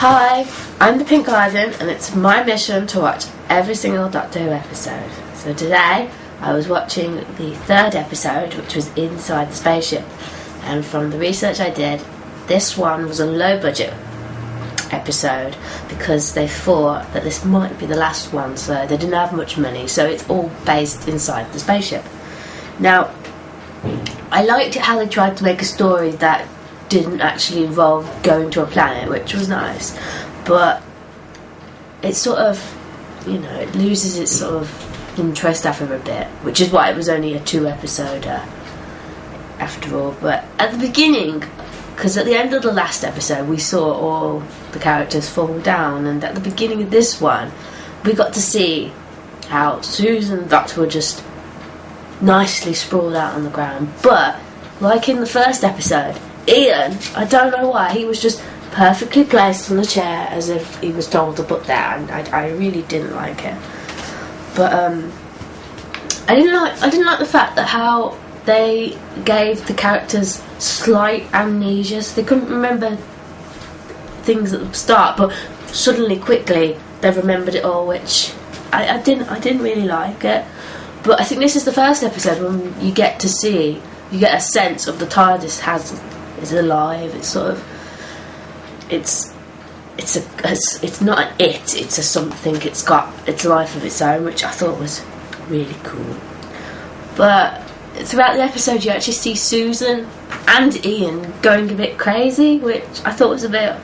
Hi, I'm the Pink Garden, and it's my mission to watch every single Doctor Who episode. So today, I was watching the third episode, which was Inside the Spaceship. And from the research I did, this one was a low-budget episode because they thought that this might be the last one, so they didn't have much money, so it's all based inside the spaceship. Now, I liked it how they tried to make a story that didn't actually involve going to a planet, which was nice, but it sort of, it loses its sort of interest after a bit, which is why it was only a 2-episode after all. But at the beginning, because at the end of the last episode we saw all the characters fall down, and at the beginning of this one we got to see how Susan and the Doctor were just nicely sprawled out on the ground. But like in the first episode, Ian, I don't know why, he was just perfectly placed on the chair as if he was told to put down. I really didn't like it. But I didn't like the fact that how they gave the characters slight amnesia, so they couldn't remember things at the start, but suddenly, quickly, they remembered it all, which I didn't really like it. But I think this is the first episode when you get a sense of the TARDIS is alive. It's sort of, it's not an it's a something. It's got its life of its own, which I thought was really cool. But throughout the episode, you actually see Susan and Ian going a bit crazy, which I thought was a bit,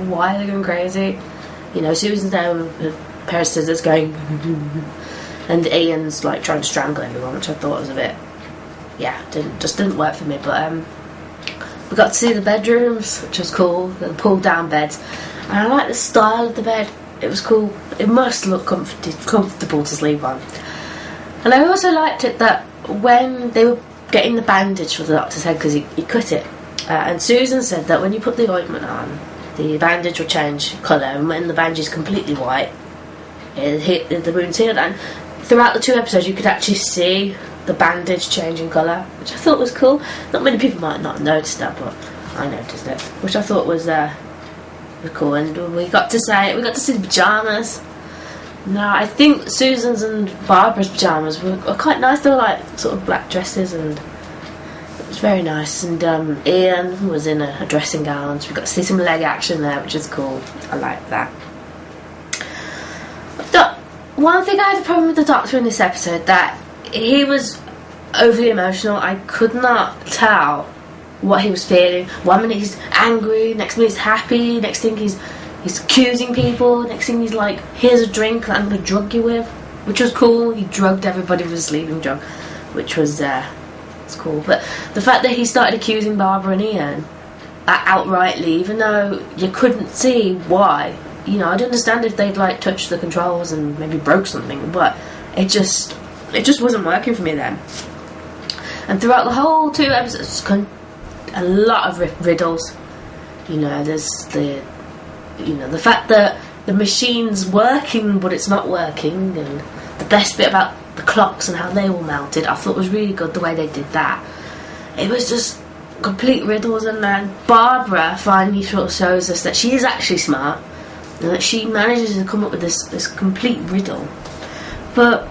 why are they going crazy? Susan's there with a pair of scissors going, and Ian's like trying to strangle everyone, which I thought was a bit, didn't work for me. But we got to see the bedrooms, which was cool, the pulled down beds, and I like the style of the bed. It was cool. It must look comfortable to sleep on. And I also liked it that when they were getting the bandage for the Doctor's head, because he cut it, and Susan said that when you put the ointment on, the bandage will change colour, and when the bandage is completely white, the wound's healed. And throughout the 2 episodes you could actually see the bandage changing colour, which I thought was cool. Not many people might not have noticed that, but I noticed it, which I thought was cool. And we got to see the pyjamas. Now, I think Susan's and Barbara's pyjamas were quite nice. They were like sort of black dresses, and it was very nice. And Ian was in a dressing gown, so we got to see some leg action there, which is cool. I like that. But one thing I had a problem with the Doctor in this episode, that he was overly emotional. I could not tell what he was feeling. 1 minute he's angry, next minute he's happy, next thing he's accusing people, next thing he's like, here's a drink that I'm going to drug you with, which was cool. He drugged everybody with a sleeping drug, which was it's cool. But the fact that he started accusing Barbara and Ian outrightly, even though you couldn't see why, I'd understand if they'd like touched the controls and maybe broke something, but it just wasn't working for me then. And throughout the whole 2 episodes, a lot of riddles. There's the fact that the machine's working but it's not working, and the best bit about the clocks and how they were mounted, I thought was really good the way they did that. It was just complete riddles, and then Barbara finally sort of shows us that she is actually smart, and that she manages to come up with this complete riddle. But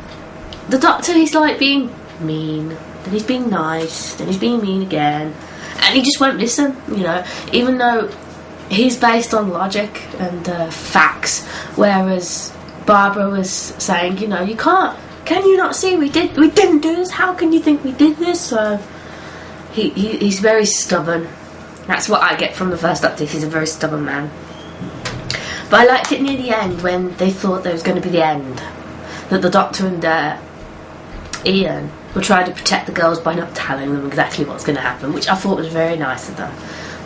the Doctor, he's like being mean, then he's being nice, then he's being mean again, and he just won't listen, even though he's based on logic and facts, whereas Barbara was saying, you can't, can you not see we didn't do this, how can you think we did this? So he's very stubborn. That's what I get from the first Doctor. He's a very stubborn man. But I liked it near the end, when they thought there was going to be the end, that the Doctor and Ian were trying to protect the girls by not telling them exactly what's going to happen, which I thought was very nice of them.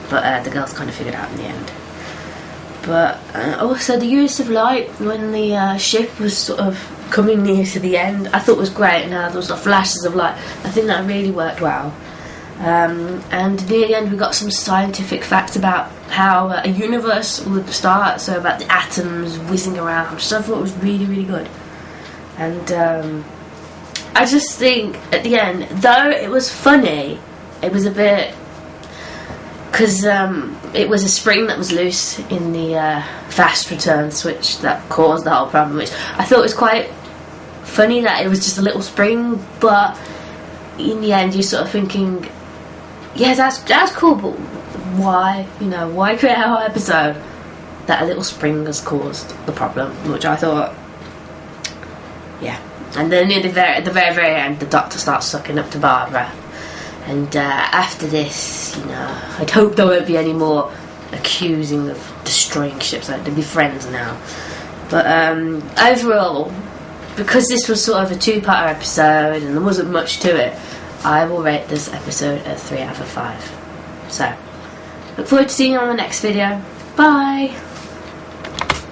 But the girls kind of figured out in the end. But also the use of light when the ship was sort of coming near to the end, I thought was great. Now there was the flashes of light. I think that really worked well. And near the end we got some scientific facts about how a universe would start, so about the atoms whizzing around, which I thought was really, really good. And I just think at the end, though it was funny, it was a bit because it was a spring that was loose in the fast return switch that caused the whole problem, which I thought was quite funny that it was just a little spring, but in the end you're sort of thinking, yeah, that's cool, but why, you know, why create a whole episode that a little spring has caused the problem? Which I thought, yeah. And then at the very end, the Doctor starts sucking up to Barbara, and after this, you know, I'd hope there won't be any more accusing of destroying ships. Like, they'll be friends now. But overall, because this was sort of a two-part episode and there wasn't much to it, I will rate this episode a 3 out of 5. So, look forward to seeing you on the next video. Bye!